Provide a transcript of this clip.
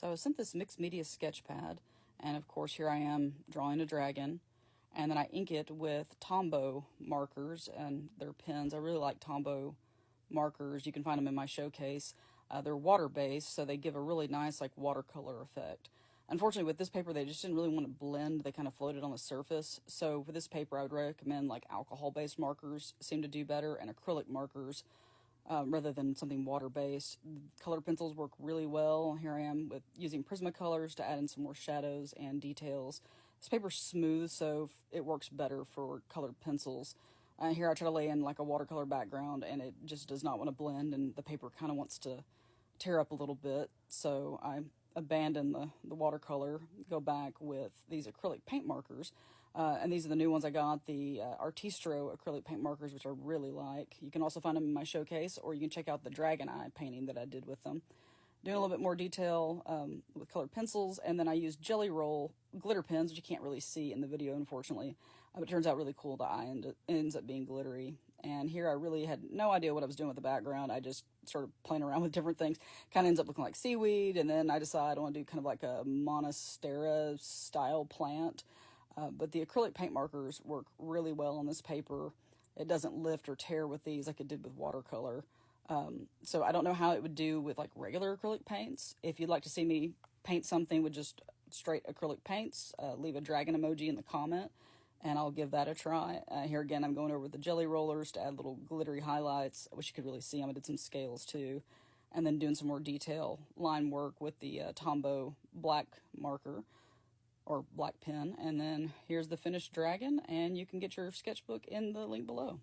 So I was sent this mixed media sketch pad, and of course here I am drawing a dragon, and then I ink it with Tombow markers and their pens. I really like Tombow markers. You can find them in my showcase. They're water-based, so they give a really nice like watercolor effect. Unfortunately, with this paper, they just didn't really want to blend. They kind of floated on the surface. So for this paper, I would recommend like alcohol-based markers seem to do better, and acrylic markers rather than something water-based. Color pencils work really well. Here I am with using Prismacolors to add in some more shadows and details. This paper's smooth, so it works better for colored pencils. Here I try to lay in like a watercolor background, and it just does not want to blend, and the paper kind of wants to tear up a little bit. So I abandon the watercolor, go back with these acrylic paint markers. And these are the new ones I got, the Artistro acrylic paint markers, which I really like. You can also find them in my showcase, or you can check out the dragon eye painting that I did with them. Doing a little bit more detail with colored pencils, and then I use Jelly Roll glitter pens, which you can't really see in the video, unfortunately. But it turns out really cool. The eye ends up being glittery. And here I really had no idea what I was doing with the background. I just started playing around with different things. Kind of ends up looking like seaweed, and then I decide I want to do kind of like a Monstera style plant. But the acrylic paint markers work really well on this paper. It doesn't lift or tear with these like it did with watercolor. So I don't know how it would do with like regular acrylic paints. If you'd like to see me paint something with just straight acrylic paints, leave a dragon emoji in the comment, and I'll give that a try. Here again, I'm going over with the jelly rollers to add little glittery highlights. I wish you could really see them. I did some scales too. And then doing some more detail line work with the Tombow black marker or black pen. And then here's the finished dragon, and you can get your sketchbook in the link below.